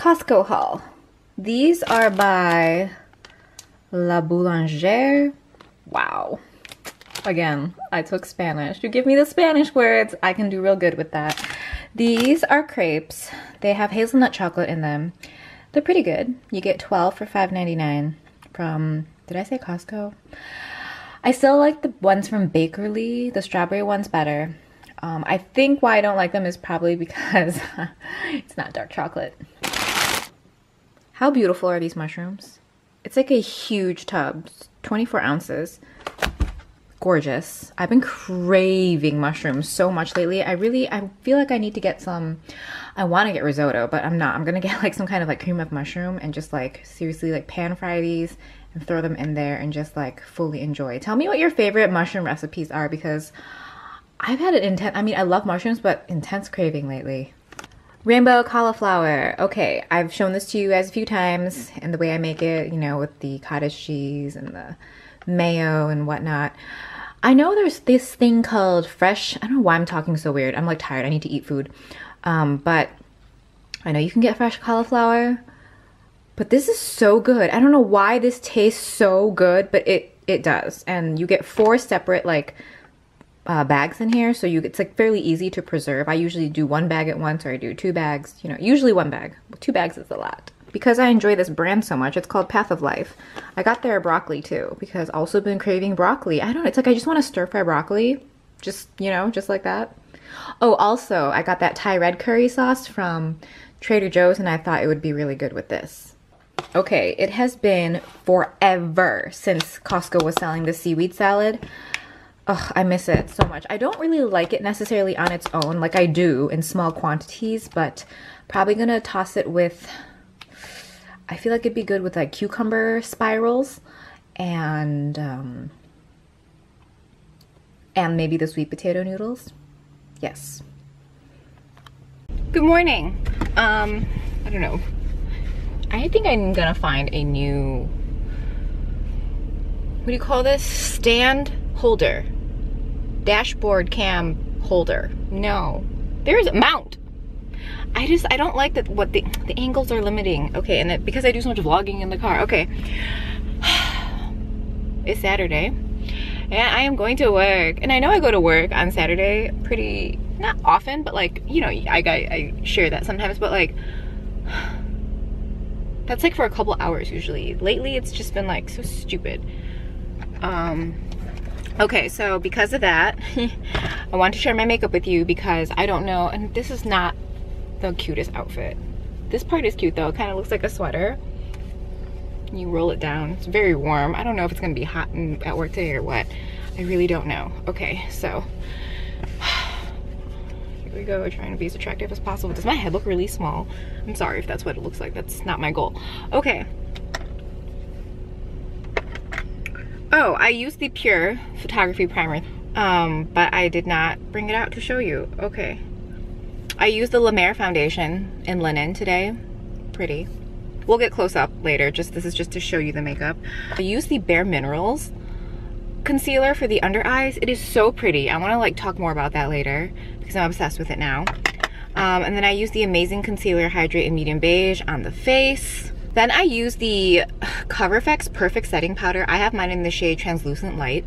Costco haul. These are by La Boulangere. Wow. Again, I took Spanish. You give me the Spanish words, I can do real good with that. These are crepes. They have hazelnut chocolate in them. They're pretty good. You get 12 for $5.99 from, did I say Costco? I still like the ones from Bakerly. The strawberry one's better. I think why I don't like them is probably because it's not dark chocolate. How beautiful are these mushrooms? It's like a huge tub, 24 ounces. Gorgeous. I've been craving mushrooms so much lately. I feel like I need to get some. I want to get risotto, but I'm not. I'm gonna get like some kind of like cream of mushroom and just like seriously like pan fry these and throw them in there and just like fully enjoy. Tell me what your favorite mushroom recipes are, because I've had an intense, I mean, I love mushrooms, but intense craving lately. Rainbow cauliflower. Okay, I've shown this to you guys a few times, and the way I make it, you know, with the cottage cheese and the mayo and whatnot. I know there's this thing called fresh, I don't know why I'm talking so weird. I'm like tired, I need to eat food. But I know you can get fresh cauliflower, but this is so good. I don't know why this tastes so good, but it does. And you get 4 separate like bags in here, so it's like fairly easy to preserve. I usually do 1 bag at once, or I do 2 bags, you know, usually 1 bag. 2 bags is a lot. Because I enjoy this brand so much, it's called Path of Life. I got their broccoli too, because I've also been craving broccoli. I don't know, it's like I just want to stir fry broccoli. Just, you know, just like that. Oh, also, I got that Thai red curry sauce from Trader Joe's, and I thought it would be really good with this. Okay, it has been forever since Costco was selling the seaweed salad. Ugh, I miss it so much. I don't really like it necessarily on its own, like I do in small quantities, but probably gonna toss it with, I feel like it'd be good with like cucumber spirals and maybe the sweet potato noodles. Yes. Good morning. I don't know. I think I'm gonna find a new, what do you call this? Stand holder. Dashboard cam holder. No. There's a mount. I don't like that what the angles are limiting. Okay, and that because I do so much vlogging in the car. Okay. It's Saturday. And I am going to work. And I know I go to work on Saturday pretty, not often, but like, you know, I share that sometimes, but like, that's like for a couple hours usually. Lately, it's just been like so stupid. Okay, so because of that, I want to share my makeup with you because I don't know, and this is not the cutest outfit. This part is cute though. It kind of looks like a sweater. You roll it down. It's very warm. I don't know if it's gonna be hot at work today or what. I really don't know. Okay, so here we go, trying to be as attractive as possible. Does my head look really small? I'm sorry if that's what it looks like. That's not my goal. Okay. Oh, I used the Pure Photography Primer, but I did not bring it out to show you. Okay. I used the La Mer foundation in linen today. Pretty. We'll get close up later. This is just to show you the makeup. I used the Bare Minerals concealer for the under eyes. It is so pretty. I want to like talk more about that later because I'm obsessed with it now. And then I used the Amazing Concealer Hydrate in Medium Beige on the face. Then I use the Cover FX Perfect Setting Powder. I have mine in the shade Translucent Light.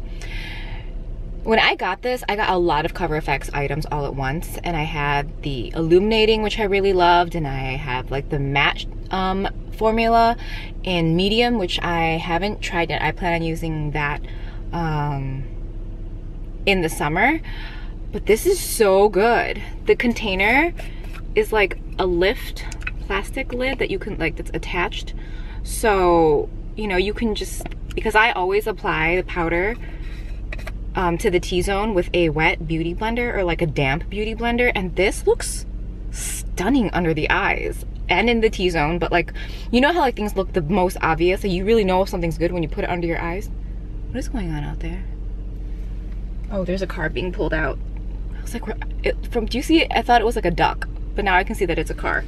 When I got this, I got a lot of Cover FX items all at once. And I had the Illuminating, which I really loved. And I have like the matte formula in medium, which I haven't tried yet. I plan on using that in the summer. But this is so good. The container is like a lift plastic lid that you can like, that's attached, so you know you can just, because I always apply the powder to the T-zone with a wet beauty blender or like a damp beauty blender, and this looks stunning under the eyes and in the T-zone. But like, you know how like things look the most obvious, so you really know if something's good when you put it under your eyes. What is going on out there? Oh, there's a car being pulled out. I was like, do you see it? I thought it was like a duck, but now I can see that it's a car.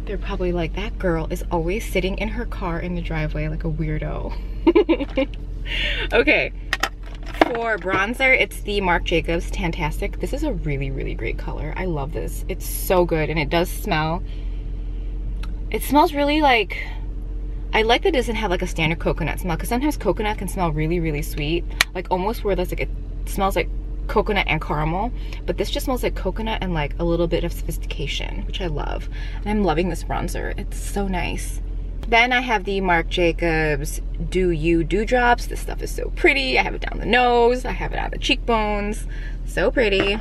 They're probably like, that girl is always sitting in her car in the driveway like a weirdo. Okay, For bronzer, it's the Marc Jacobs Tastic. This is a really, really great color. I love this. It's so good, and it does smell. It smells really like, I like that it doesn't have like a standard coconut smell, because sometimes coconut can smell really, really sweet. Like almost where that's like, it smells like coconut and caramel, but this just smells like coconut and like a little bit of sophistication, which I love. And I'm loving this bronzer. It's so nice. Then I have the Marc Jacobs Do You Dewdrops. This stuff is so pretty. I have it down the nose. I have it on the cheekbones. So pretty.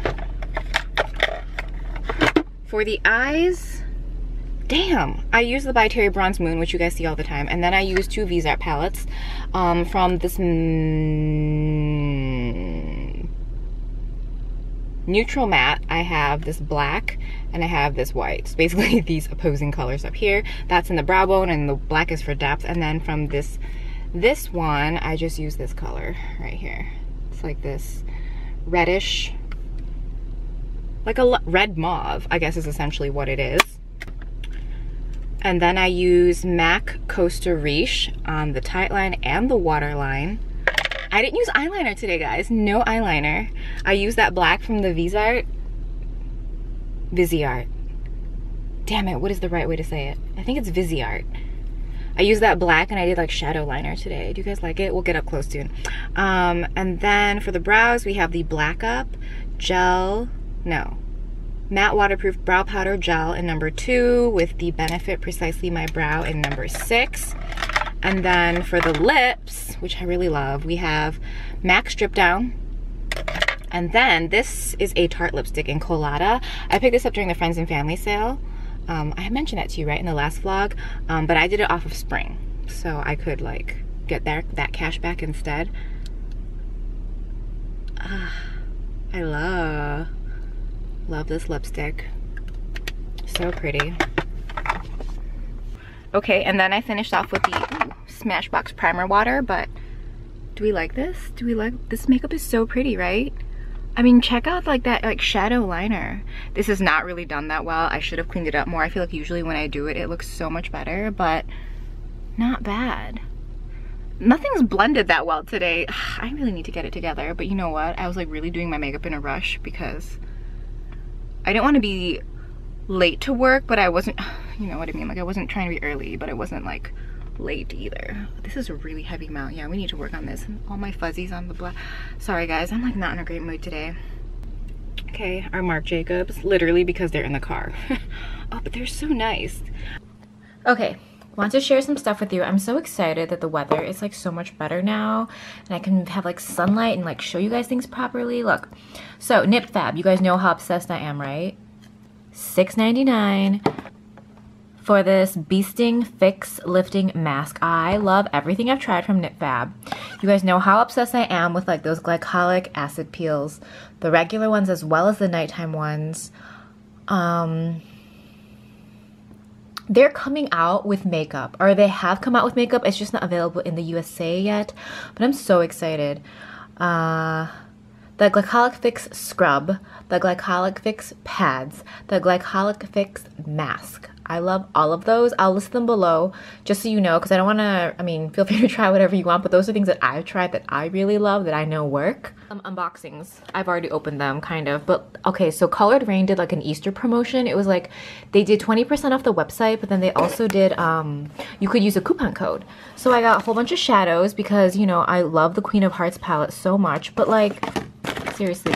For the eyes, damn, I use the By Terry Bronze Moon, which you guys see all the time. And then I use two Vizart palettes from this neutral matte. I have this black and I have this white. So basically these opposing colors up here. That's in the brow bone, and the black is for depth. And then from this one, I just use this color right here. It's like this reddish, like a red mauve, I guess is essentially what it is. And then I use MAC Costa Riche on the tight line and the waterline. I didn't use eyeliner today, guys. No eyeliner. I used that black from the Vizart. Damn it, what is the right way to say it? I think it's Vizart. I used that black and I did like shadow liner today. Do you guys like it? We'll get up close soon. And then for the brows, we have the Black Up Matte Waterproof Brow Powder Gel in number 2 with the Benefit Precisely My Brow in number 6. And then for the lips, which I really love, we have MAC Strip Down. And then this is a Tarte lipstick in Colada. I picked this up during the Friends and Family sale. I had mentioned that to you, right, in the last vlog. But I did it off of Spring, so I could like get that cash back instead. I love this lipstick. So pretty. Okay, and then I finished off with the Smashbox Primer Water, but do we like this? Do we like this? Makeup is so pretty, right? I mean, check out like that like shadow liner. This is not really done that well. I should have cleaned it up more. I feel like usually when I do it, it looks so much better, but not bad. Nothing's blended that well today. I really need to get it together, but you know what? I was like really doing my makeup in a rush because I didn't want to be late to work, but I wasn't, you know what I mean? Like I wasn't trying to be early, but I wasn't like late either. This is a really heavy mount. Yeah, we need to work on this. All my fuzzies on the black. Sorry guys, I'm like not in a great mood today. Okay, our Marc Jacobs, literally because they're in the car. Oh, but they're so nice. Okay, want to share some stuff with you. I'm so excited that the weather is like so much better now and I can have like sunlight and like show you guys things properly. Look, so Nip+Fab, you guys know how obsessed I am, right? $6.99 for this Beasting Fix Lifting Mask. I love everything I've tried from Nip+Fab. You guys know how obsessed I am with like those glycolic acid peels, the regular ones as well as the nighttime ones. They're coming out with makeup, or they have come out with makeup. It's just not available in the USA yet, but I'm so excited. The Glycolic Fix Scrub, the Glycolic Fix Pads, the Glycolic Fix Mask. I love all of those. I'll list them below just so you know, because I don't want to, I mean, feel free to try whatever you want, but those are things that I've tried that I really love, that I know work. Unboxings. I've already opened them, kind of, but okay, so Colored Rain did like an Easter promotion. It was like, they did 20% off the website, but then they also did, you could use a coupon code. So I got a whole bunch of shadows because, you know, I love the Queen of Hearts palette so much, but like, seriously.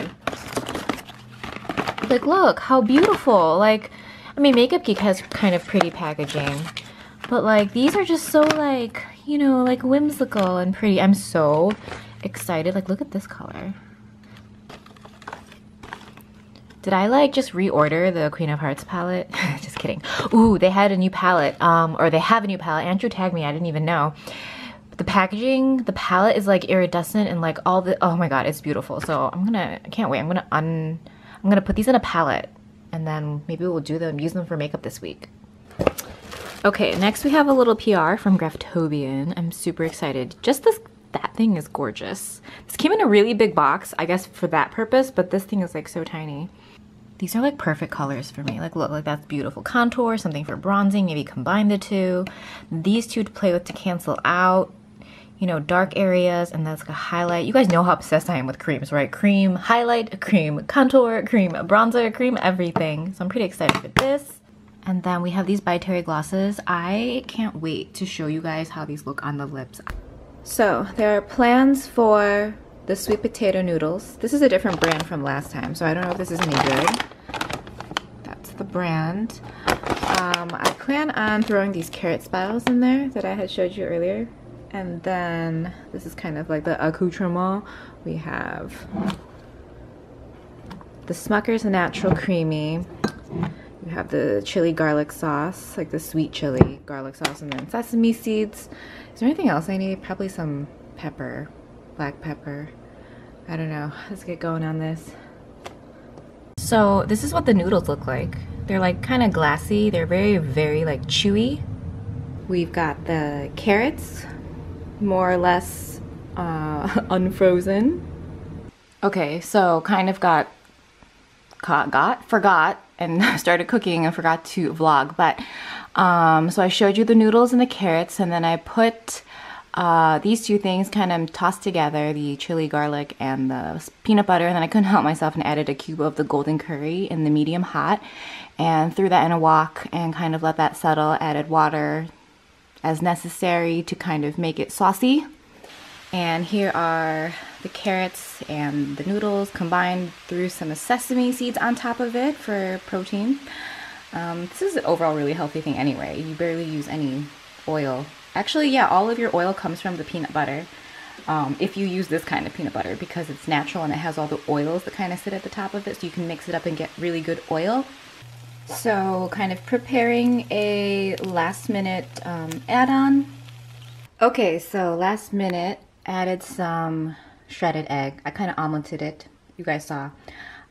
Like, look, how beautiful. Like, I mean, Makeup Geek has kind of pretty packaging, but like these are just so like, you know, like whimsical and pretty. I'm so excited. Like, look at this color. Did I like just reorder the Queen of Hearts palette? Just kidding. Ooh, they had a new palette, or they have a new palette. Andrew tagged me, I didn't even know. But the packaging, the palette is like iridescent and like all the, oh my god, it's beautiful. So I can't wait. I'm gonna put these in a palette. And then maybe we'll use them for makeup this week. Okay, next we have a little PR from Graftobian. I'm super excited. Just that thing is gorgeous. This came in a really big box, I guess for that purpose, but this thing is like so tiny. These are like perfect colors for me. Like, look, like that's beautiful contour, something for bronzing, maybe combine the two. These two to play with to cancel out. you know, dark areas, and that's like a highlight. You guys know how obsessed I am with creams, right? Cream highlight, cream contour, cream bronzer, cream everything. So I'm pretty excited for this. And then we have these by Terry glosses. I can't wait to show you guys how these look on the lips. So there are plans for the sweet potato noodles. This is a different brand from last time, so I don't know if this is any good. That's the brand. I plan on throwing these carrot spirals in there that I had showed you earlier. And then this is kind of like the accoutrement. We have the Smuckers Natural Creamy. You have the chili garlic sauce, like the sweet chili garlic sauce, and then sesame seeds. Is there anything else I need? Probably some pepper, black pepper. I don't know. Let's get going on this. So this is what the noodles look like. They're like kind of glassy. They're very like chewy. We've got the carrots, more or less unfrozen. Okay, so kind of forgot and started cooking and forgot to vlog, but so I showed you the noodles and the carrots, and then I put these two things kind of tossed together, the chili garlic and the peanut butter, and then I couldn't help myself and added a cube of the golden curry in the medium hot and threw that in a wok and kind of let that settle. Added water as necessary to kind of make it saucy. And here are the carrots and the noodles combined, threw some sesame seeds on top of it for protein. This is an overall really healthy thing anyway. You barely use any oil. Actually, yeah, all of your oil comes from the peanut butter. If you use this kind of peanut butter, because it's natural and it has all the oils that kind of sit at the top of it, so you can mix it up and get really good oil. So kind of preparing a last minute add-on. Okay, so last minute, added some shredded egg. I kind of omeleted it, you guys saw.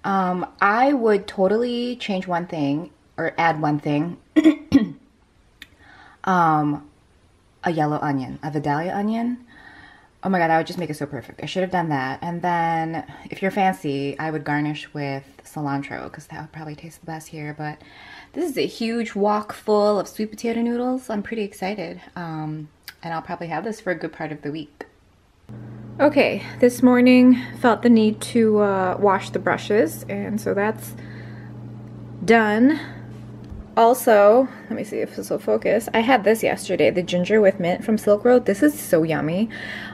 I would totally change one thing, or add one thing. A yellow onion, a vidalia onion. Oh my god, that would just make it so perfect. I should have done that. And then, if you're fancy, I would garnish with cilantro, because that would probably taste the best here. But this is a huge wok full of sweet potato noodles. I'm pretty excited. And I'll probably have this for a good part of the week. Okay, this morning felt the need to wash the brushes, and so that's done. Also, let me see if this will focus. I had this yesterday, the ginger with mint from Silk Road. This is so yummy.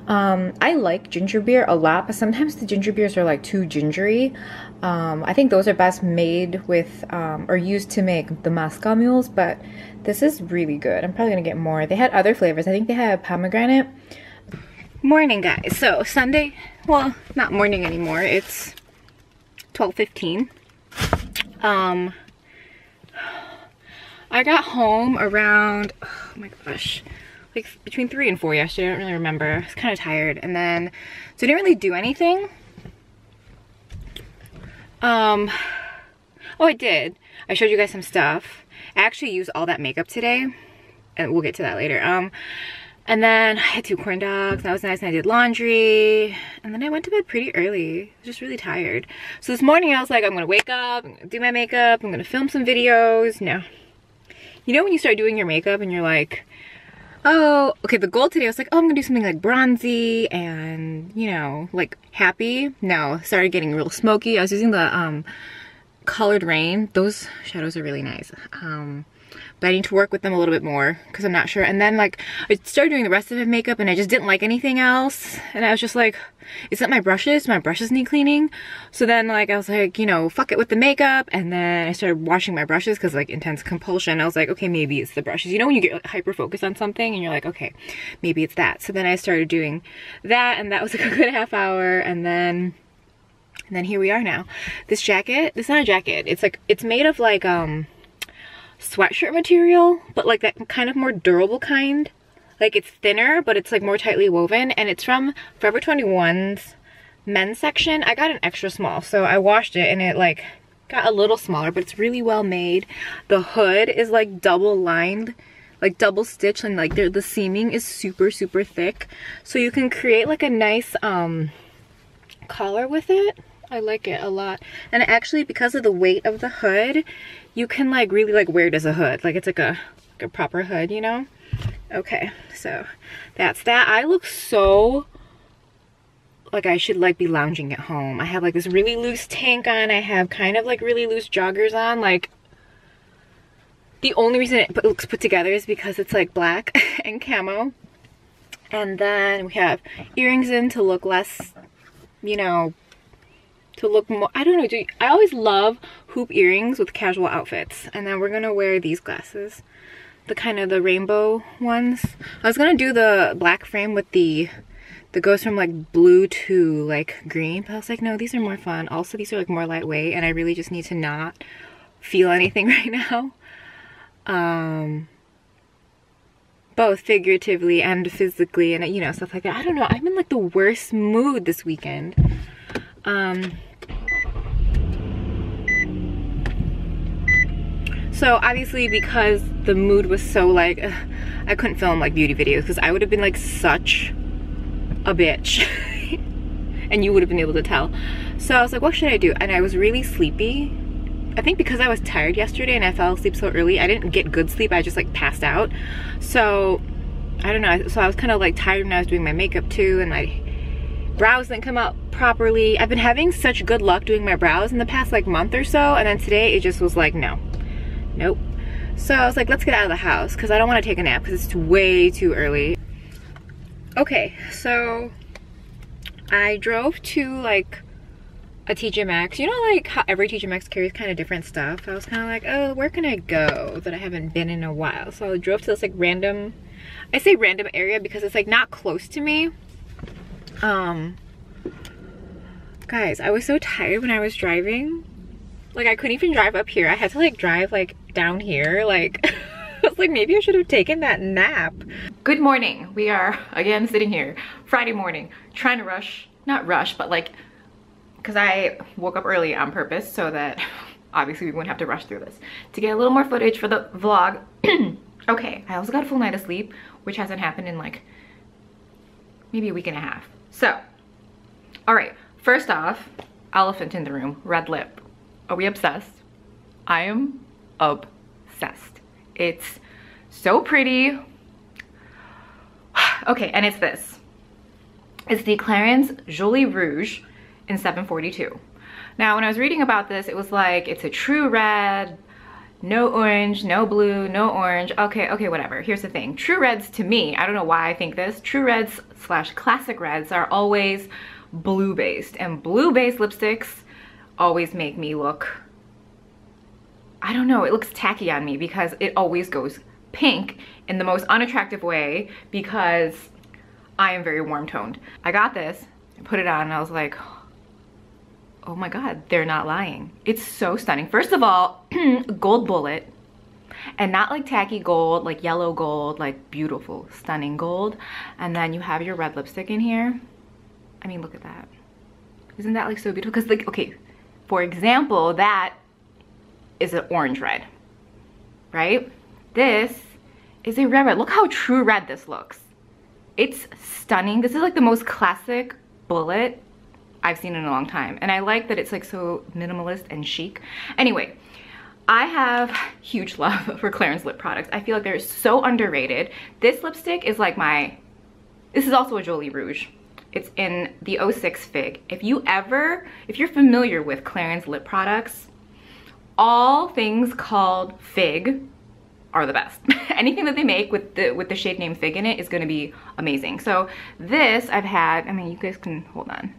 I like ginger beer a lot, but sometimes the ginger beers are like too gingery. I think those are best made with, or used to make the Moscow mules, but this is really good. I'm probably gonna get more. They had other flavors. I think they had pomegranate. Morning, guys. So Sunday, well, not morning anymore. It's 12:15. I got home around, oh my gosh, like between 3 and 4 yesterday. I don't really remember. I was kind of tired. And then, so I didn't really do anything. Oh, I did. I showed you guys some stuff. I actually used all that makeup today, and we'll get to that later. And then I had 2 corn dogs. That was nice. And I did laundry. And then I went to bed pretty early. I was just really tired. So this morning I was like, I'm gonna wake up, I'm gonna do my makeup, I'm gonna film some videos. No. You know when you start doing your makeup and you're like, oh, okay, the goal today, I was like, oh, I'm gonna do something like bronzy and, you know, like happy. No, started getting real smoky. I was using the Colored Rain. Those shadows are really nice. But I need to work with them a little bit more because I'm not sure. And then like I started doing the rest of the makeup and I just didn't like anything else. And I was just like, is that my brushes? My brushes need cleaning. So then like I was like, you know, fuck it with the makeup. And then I started washing my brushes because like intense compulsion. I was like, okay, maybe it's the brushes. You know when you get like, hyper focused on something and you're like, okay, maybe it's that. So then I started doing that, and that was like a good half hour. And then here we are now. This jacket, it's not a jacket. It's like, it's made of like sweatshirt material, but like that kind of more durable kind. Like it's thinner, but it's like more tightly woven, and it's from Forever 21's men's section. I got an extra small, so I washed it and it like got a little smaller, but it's really well made. The hood is like double lined, like double stitched, and like the seaming is super thick, so you can create like a nice collar with it. I like it a lot. And actually, because of the weight of the hood, you can like really like wear it as a hood. Like it's like a proper hood, you know? Okay, so that's that. I look so like I should like be lounging at home. I have like this really loose tank on. I have kind of like really loose joggers on. Like the only reason it looks put together is because it's like black and camo. And then we have earrings in to look less, you know, to look more, I don't know, I always love hoop earrings with casual outfits. And then we're gonna wear these glasses, the kind of the rainbow ones. I was gonna do the black frame with the that goes from like blue to like green, but I was like, no, these are more fun. Also, these are like more lightweight, and I really just need to not feel anything right now. Both figuratively and physically, and you know, stuff like that. I don't know, I'm in like the worst mood this weekend. So obviously, because the mood was so like, I couldn't film like beauty videos because I would have been like such a bitch and you would have been able to tell. So I was like, what should I do? And I was really sleepy. I think because I was tired yesterday and I fell asleep so early, I didn't get good sleep. I just like passed out. So I don't know, so I was kind of like tired when I was doing my makeup too, and my brows didn't come out properly. I've been having such good luck doing my brows in the past like month or so, and then today it just was like, no, nope. So I was like, let's get out of the house because I don't want to take a nap because it's way too early. Okay, so I drove to like a TJ Maxx. You know, like how every TJ Maxx carries kind of different stuff. I was kind of like, oh, where can I go that I haven't been in a while? So I drove to this like random, I say random area because it's like not close to me. Guys, I was so tired when I was driving. Like I couldn't even drive up here. I had to like drive like down here. Like I was like, maybe I should have taken that nap. Good morning. We are again sitting here Friday morning trying to rush, not rush, but like, because I woke up early on purpose so that obviously we wouldn't have to rush through this to get a little more footage for the vlog. Okay, I also got a full night of sleep, which hasn't happened in like maybe a week and a half. So, all right, first off, elephant in the room, red lip. Are we obsessed? I am obsessed. It's so pretty. Okay, and it's this. It's the Clarins Jolie Rouge in 742. Now, when I was reading about this, it was like, it's a true red, no orange, no blue, no orange. Okay, whatever. Here's the thing. True reds to me, I don't know why I think this, true reds / classic reds are always blue-based, and blue-based lipsticks always make me look, I don't know, it looks tacky on me because it always goes pink in the most unattractive way because I am very warm toned. I got this, I put it on, and I was like, oh my God, they're not lying. It's so stunning. First of all, gold bullet, and not like tacky gold, like yellow gold, like beautiful, stunning gold. And then you have your red lipstick in here. I mean, look at that. Isn't that like so beautiful? Because like, okay, for example, that is an orange red, right? This is a red red. Look how true red this looks. It's stunning. This is like the most classic bullet I've seen in a long time. And I like that it's like so minimalist and chic. Anyway, I have huge love for Clarins lip products. I feel like they're so underrated. This lipstick is like this is also a Jolie Rouge. It's in the 06 Fig. If you're familiar with Clarins lip products, all things called Fig are the best. Anything that they make with the shade name Fig in it is gonna be amazing. So this I've had, I mean, you guys can, hold on.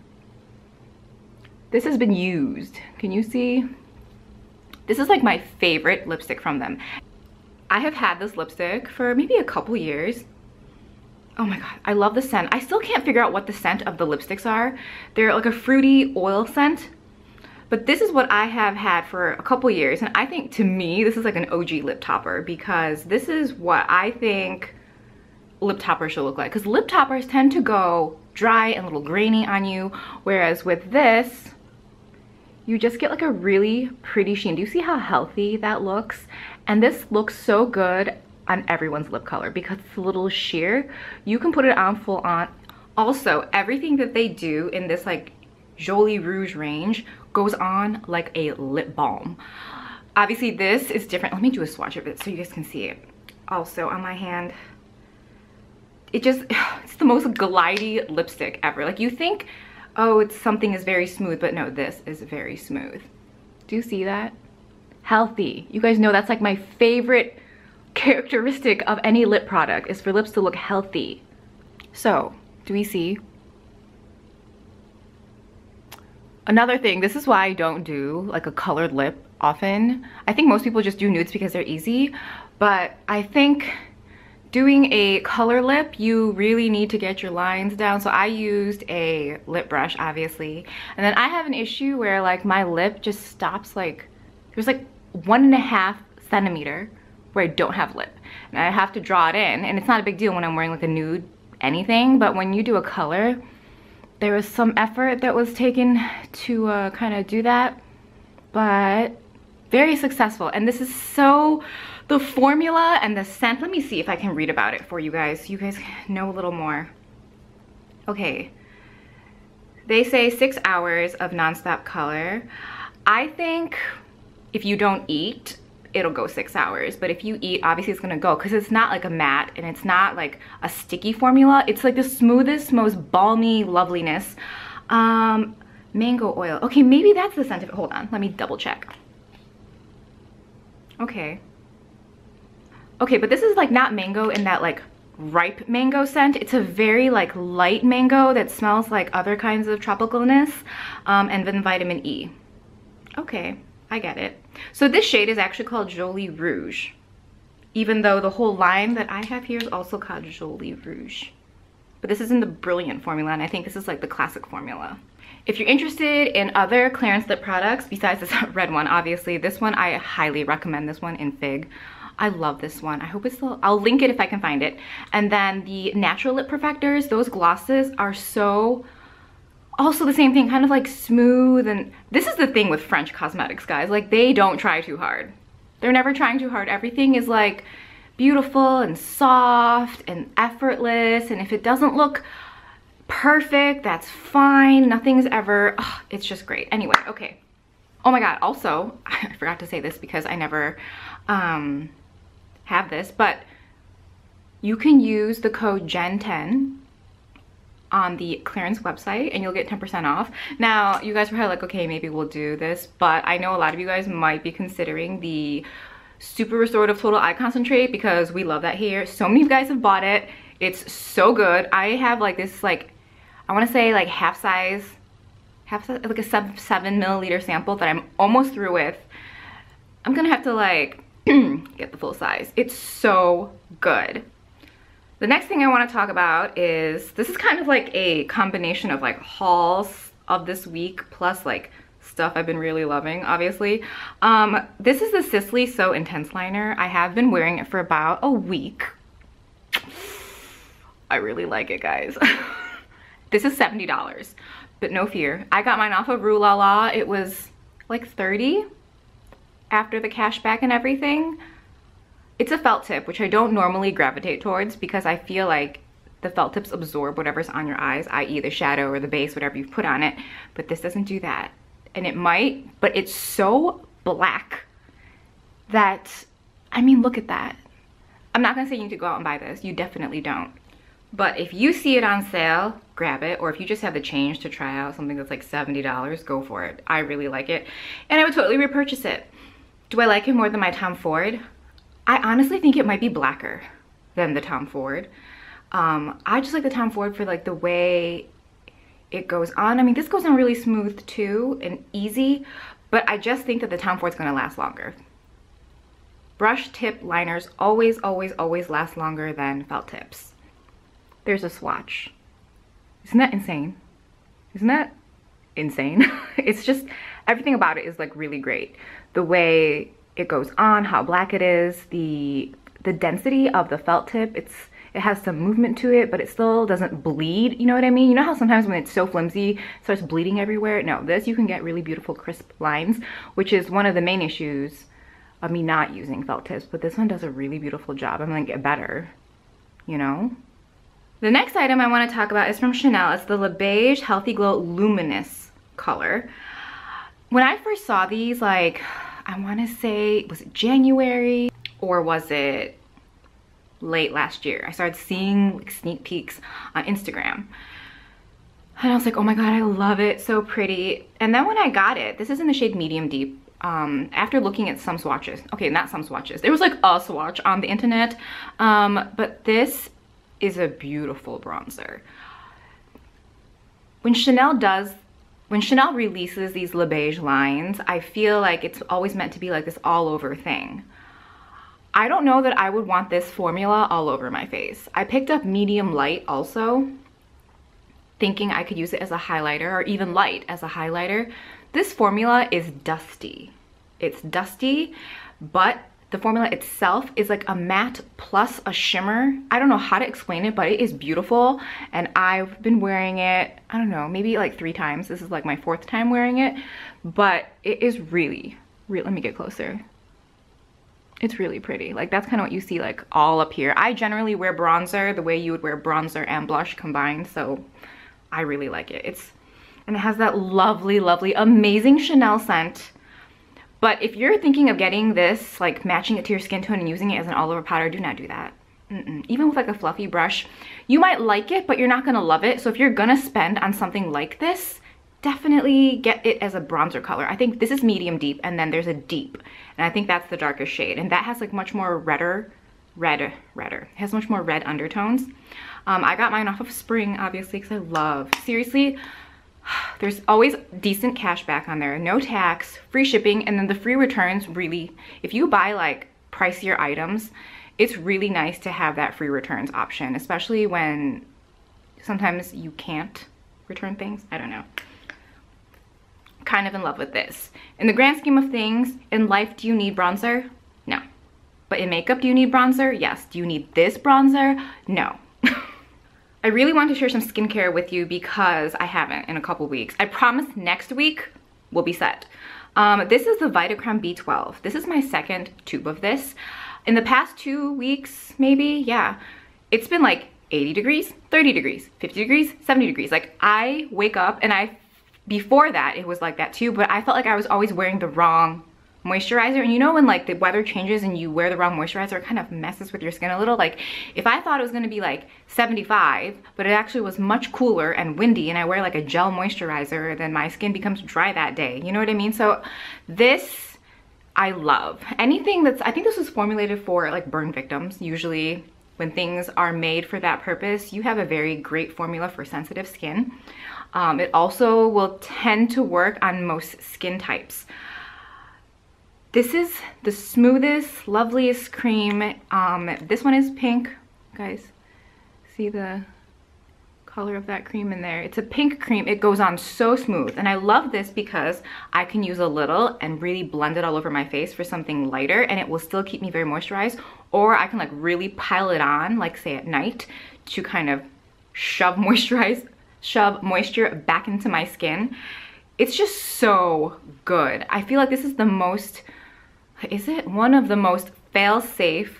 This has been used. Can you see? This is like my favorite lipstick from them. I have had this lipstick for maybe a couple years. Oh my God, I love the scent. I still can't figure out what the scent of the lipsticks are. They're like a fruity oil scent. But this is what I have had for a couple years. And I think, to me, this is like an OG lip topper because this is what I think lip toppers should look like. Because lip toppers tend to go dry and a little grainy on you. Whereas with this, you just get like a really pretty sheen. Do you see how healthy that looks? And this looks so good on everyone's lip color because it's a little sheer. You can put it on full on. Also, everything that they do in this like Jolie Rouge range goes on like a lip balm. Obviously this is different. Let me do a swatch of it so you guys can see it. Also on my hand, it's the most glidey lipstick ever. Like you think, oh, it's something is very smooth, but no, this is very smooth. Do you see that? Healthy. You guys know that's like my favorite characteristic of any lip product, is for lips to look healthy. So, do we see? Another thing, this is why I don't do like a colored lip often. I think most people just do nudes because they're easy, but I think doing a color lip, you really need to get your lines down. So I used a lip brush, obviously, and then I have an issue where like my lip just stops, like there's like 1.5 centimeter where I don't have lip, and I have to draw it in, and it's not a big deal when I'm wearing like a nude anything, but when you do a color, there was some effort that was taken to kind of do that, but very successful. And this is so, the formula and the scent, let me see if I can read about it for you guys. You guys know a little more. Okay, they say 6 hours of nonstop color. I think if you don't eat, it'll go 6 hours, but if you eat, obviously it's gonna go, because it's not like a matte and it's not like a sticky formula. It's like the smoothest, most balmy loveliness. Mango oil. Okay, maybe that's the scent of it. Hold on, let me double check. Okay, but this is like not mango in that like ripe mango scent. It's a very like light mango that smells like other kinds of tropicalness, and then vitamin E. Okay, I get it. So this shade is actually called Jolie Rouge, even though the whole line that I have here is also called Jolie Rouge. But this is in the Brilliant formula, and I think this is like the classic formula. If you're interested in other clearance lip products besides this red one, obviously this one, I highly recommend this one in Fig. I love this one. I hope it's still, I'll link it if I can find it. And then the Natural Lip Perfectors, those glosses are so, also the same thing, kind of like smooth. And this is the thing with French cosmetics, guys. Like, they don't try too hard. They're never trying too hard. Everything is like beautiful and soft and effortless. And if it doesn't look perfect, that's fine. Nothing's ever, oh, it's just great. Anyway, okay. Oh my God, also, I forgot to say this because I never have this, but you can use the code JEN10 on the clearance website and you'll get 10% off. Now, you guys were like, okay, maybe we'll do this, but I know a lot of you guys might be considering the Super Restorative Total Eye Concentrate because we love that here. So many of you guys have bought it. It's so good. I have like this, like, I want to say like half size, like a 7 milliliter sample that I'm almost through with. I'm gonna have to like get the full size. It's so good. The next thing I want to talk about is, this is kind of like a combination of like hauls of this week plus like stuff I've been really loving, obviously. This is the Sisley So Intense liner. I have been wearing it for about a week. I really like it, guys. This is $70, but no fear. I got mine off of Rue La La. It was like $30 after the cashback and everything. It's a felt tip, which I don't normally gravitate towards because I feel like the felt tips absorb whatever's on your eyes, i.e. the shadow or the base, whatever you've put on it, but this doesn't do that. And it might, but it's so black that, I mean, look at that. I'm not gonna say you need to go out and buy this. You definitely don't. But if you see it on sale, grab it. Or if you just have the change to try out something that's like $70, go for it. I really like it. And I would totally repurchase it. Do I like it more than my Tom Ford? I honestly think it might be blacker than the Tom Ford. I just like the Tom Ford for like the way it goes on. I mean, this goes on really smooth too and easy, but I just think that the Tom Ford's gonna last longer. Brush tip liners always, always, always last longer than felt tips. There's a swatch. Isn't that insane? Isn't that insane? It's just, everything about it is like really great. The way it goes on, how black it is, the density of the felt tip, it has some movement to it, but it still doesn't bleed, you know what I mean? You know how sometimes when it's so flimsy, it starts bleeding everywhere? No, this you can get really beautiful crisp lines, which is one of the main issues of me not using felt tips, but this one does a really beautiful job. I'm gonna get better, you know? The next item I want to talk about is from Chanel. It's the Le Beige Healthy Glow Luminous color. When I first saw these, like, I want to say, was it January or was it late last year. I started seeing like sneak peeks on Instagram. And I was like, oh my God, I love it, so pretty. And then when I got it, this is in the shade medium deep. After looking at some swatches, okay, not some swatches, there was like a swatch on the internet, but this is a beautiful bronzer. When Chanel releases these Le Beige lines, I feel like it's always meant to be like this all over thing. I don't know that I would want this formula all over my face. I picked up medium light also, thinking I could use it as a highlighter, or even light as a highlighter. This formula is dusty. It's dusty, but the formula itself is like a matte plus a shimmer. I don't know how to explain it, but it is beautiful. And I've been wearing it, I don't know, maybe like 3 times. This is like my 4th time wearing it, but it is really, let me get closer. It's really pretty. Like that's kind of what you see like all up here. I generally wear bronzer the way you would wear bronzer and blush combined, so I really like it. And it has that lovely, lovely, amazing Chanel scent. But if you're thinking of getting this, like matching it to your skin tone and using it as an all over powder, do not do that. Even with like a fluffy brush, you might like it, but you're not gonna love it. So if you're gonna spend on something like this, definitely get it as a bronzer color. I think this is medium deep, and then there's a deep, and I think that's the darkest shade, and that has like much more redder. It has much more red undertones. I got mine off of Spring, obviously, because I love, seriously, there's always decent cash back on there, no tax, free shipping, and then the free returns. Really, if you buy like pricier items, it's really nice to have that free returns option, especially when sometimes you can't return things. I don't know. Kind of in love with this. In the grand scheme of things, in life, do you need bronzer? No. But in makeup, do you need bronzer? Yes. Do you need this bronzer? No. I really want to share some skincare with you because I haven't in a couple weeks. I promise next week we'll be set. This is the Vitacreme B12. This is my 2nd tube of this. In the past 2 weeks, maybe, yeah, it's been like 80 degrees, 30 degrees, 50 degrees, 70 degrees. Like I wake up and before that it was like that too, but I felt like I was always wearing the wrong moisturizer. And you know when like the weather changes and you wear the wrong moisturizer, it kind of messes with your skin a little. Like if I thought it was going to be like 75, but it actually was much cooler and windy, and I wear like a gel moisturizer, then my skin becomes dry that day. You know what I mean? So this I love. Anything that's, I think this was formulated for like burn victims. Usually when things are made for that purpose, you have a very great formula for sensitive skin. It also will tend to work on most skin types. This is the smoothest, loveliest cream. This one is pink. Guys, see the color of that cream in there? It's a pink cream. It goes on so smooth. And I love this because I can use a little and really blend it all over my face for something lighter, and it will still keep me very moisturized. Or I can like really pile it on, like say at night, to kind of shove moisture back into my skin. It's just so good. I feel like this is the most, is it one of the most fail-safe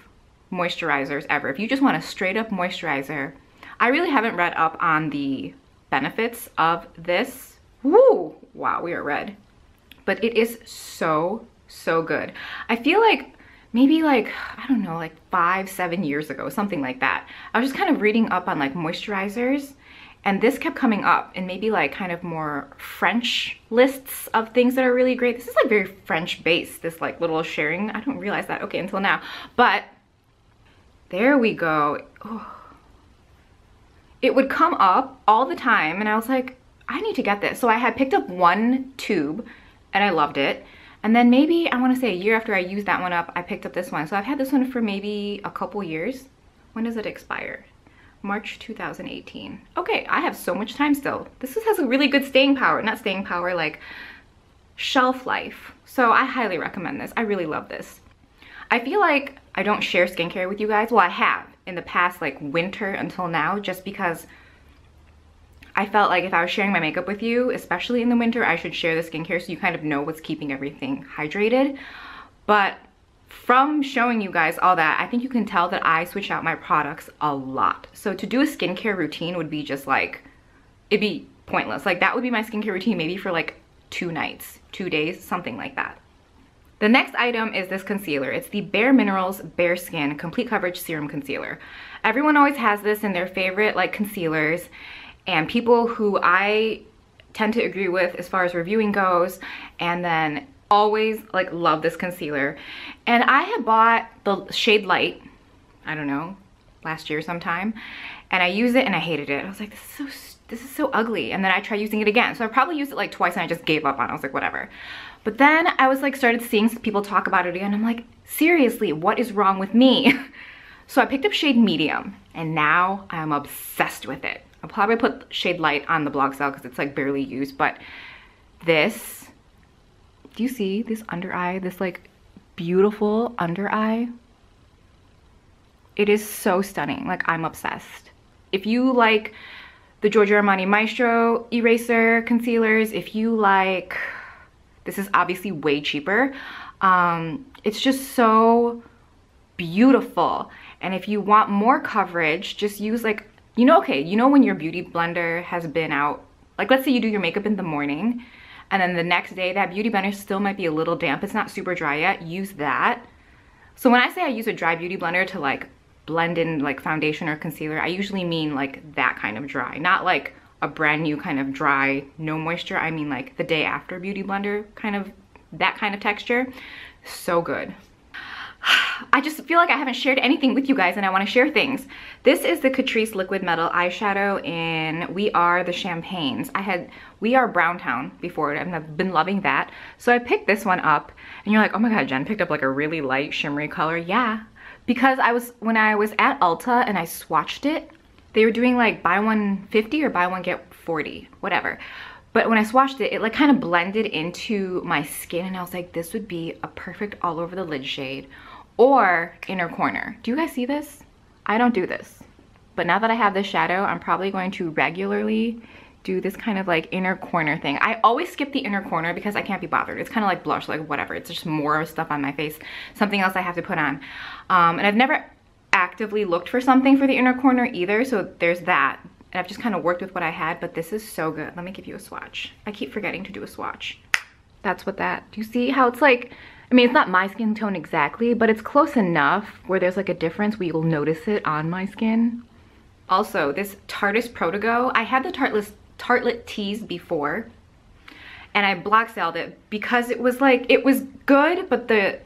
moisturizers ever? If you just want a straight up moisturizer, I really haven't read up on the benefits of this. Woo! Wow, we are red. But it is so, so good. I feel like maybe like, I don't know, like 5-7 years ago, something like that, I was just kind of reading up on like moisturizers, and this kept coming up in maybe like kind of more French lists of things that are really great. This is like very French based, this like little sharing. I don't realize that, okay, until now. But there we go. Oh. It would come up all the time and I was like, I need to get this. So I had picked up 1 tube and I loved it. And then maybe, I wanna say a year after I used that one up, I picked up this one. So I've had this one for maybe a couple years. When does it expire? March 2018. Okay, I have so much time still. This has a really good staying power, not staying power, like shelf life. So I highly recommend this. I really love this. I feel like I don't share skincare with you guys. Well, I have in the past, like winter until now, just because I felt like if I was sharing my makeup with you, especially in the winter, I should share the skincare so you kind of know what's keeping everything hydrated. But from showing you guys all that, I think you can tell that I switch out my products a lot. So to do a skincare routine would be just like, it'd be pointless. Like that would be my skincare routine maybe for like 2 nights, 2 days, something like that. The next item is this concealer. It's the Bare Minerals Bare Skin Complete Coverage Serum Concealer. Everyone always has this in their favorite like concealers, and people who I tend to agree with as far as reviewing goes, and then always like love this concealer. And I had bought the shade Light, I don't know, last year sometime, and I used it and I hated it. I was like, this is so ugly. And then I tried using it again. So I probably used it like twice and I just gave up on it. I was like, whatever. But then I was like, started seeing people talk about it again. I'm like, seriously, what is wrong with me? So I picked up shade Medium, and now I'm obsessed with it. I'll probably put shade Light on the blog sale because it's like barely used, but this, do you see this under eye, this like beautiful under eye? It is so stunning. Like, I'm obsessed. If you like the Giorgio Armani Maestro eraser concealers, if you like, this is obviously way cheaper. It's just so beautiful. And if you want more coverage, just use like, you know, okay, you know when your beauty blender has been out, like let's say you do your makeup in the morning, and then the next day that beauty blender still might be a little damp, it's not super dry yet, use that. So when I say I use a dry beauty blender to like blend in like foundation or concealer, I usually mean like that kind of dry, not like a brand new kind of dry, no moisture. I mean like the day after beauty blender, kind of that kind of texture. So good. I just feel like I haven't shared anything with you guys and I want to share things. This is the Catrice Liquid Metal Eyeshadow in We Are the Champagnes. I had We Are Brown Town before and I've been loving that. So I picked this one up and you're like, oh my god, Jen picked up like a really light shimmery color. Yeah, because when I was at Ulta and I swatched it, they were doing like buy one 50 or buy one get 40, whatever. But when I swatched it, it like kind of blended into my skin and I was like, this would be a perfect all over the lid shade or inner corner. Do you guys see this? I don't do this. But now that I have this shadow, I'm probably going to regularly do this kind of like inner corner thing. I always skip the inner corner because I can't be bothered. It's kind of like blush, like whatever. It's just more stuff on my face. Something else I have to put on. And I've never actively looked for something for the inner corner either, so there's that. And I've just kind of worked with what I had, but this is so good. Let me give you a swatch. I keep forgetting to do a swatch. That's what that, do you see how it's like, I mean, it's not my skin tone exactly, but it's close enough where there's like a difference where you'll notice it on my skin. Also, this Tarteist Protego, I had the Tartelette Tease before, and I block saled it because it was like, it was good, but the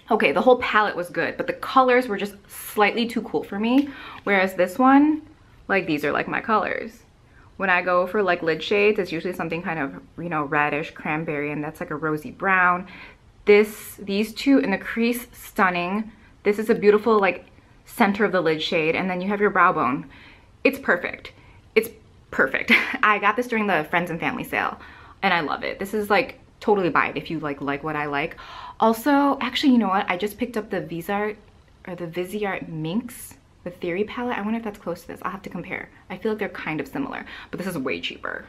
whole palette was good, but the colors were just slightly too cool for me. Whereas this one, like these are like my colors. When I go for like lid shades, it's usually something kind of, you know, reddish cranberry, and that's like a rosy brown. These two in the crease, stunning. This is a beautiful like center of the lid shade, and then you have your brow bone. It's perfect. It's perfect. I got this during the Friends and Family sale, and I love it. This is like totally buy it if you like what I like. Also, actually, you know what? I just picked up the Viseart Minx, the Theory palette. I wonder if that's close to this. I'll have to compare. I feel like they're kind of similar, but this is way cheaper.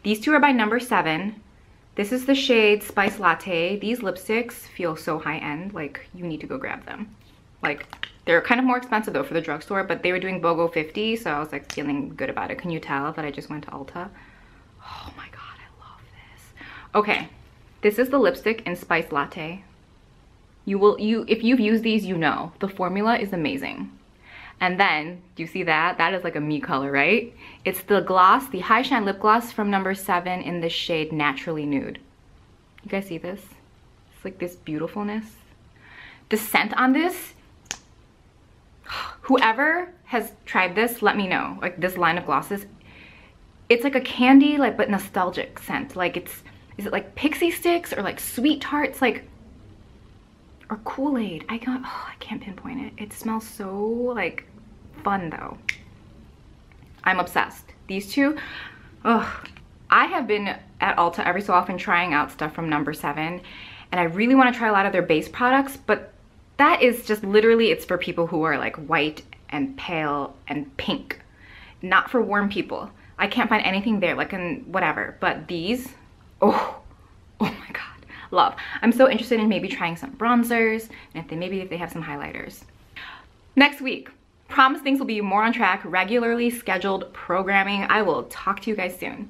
These two are by No. 7. This is the shade Spice Latte. These lipsticks feel so high-end, like you need to go grab them. Like, they're kind of more expensive though for the drugstore, but they were doing BOGO 50, so I was like feeling good about it. Can you tell that I just went to Ulta? Oh my god, I love this. Okay, this is the lipstick in Spice Latte. If you've used these, you know the formula is amazing. And then, do you see that? That is like a me color, right? It's the gloss, the High Shine Lip Gloss from No. 7 in the shade Naturally Nude. You guys see this? It's like this beautifulness. The scent on this, whoever has tried this, let me know. Like this line of glosses, it's like a candy, like but nostalgic scent. Like is it like pixie sticks or like sweet tarts, like, or Kool-Aid? I can't pinpoint it. It smells so like fun though. I'm obsessed. These two, I have been at Ulta every so often trying out stuff from No. 7, and I really want to try a lot of their base products, but that is just literally, it's for people who are like white and pale and pink, not for warm people. I can't find anything there, like in whatever, but these, oh my god, love. I'm so interested in maybe trying some bronzers, and if they have some highlighters. Next week, promise things will be more on track, regularly scheduled programming. I will talk to you guys soon.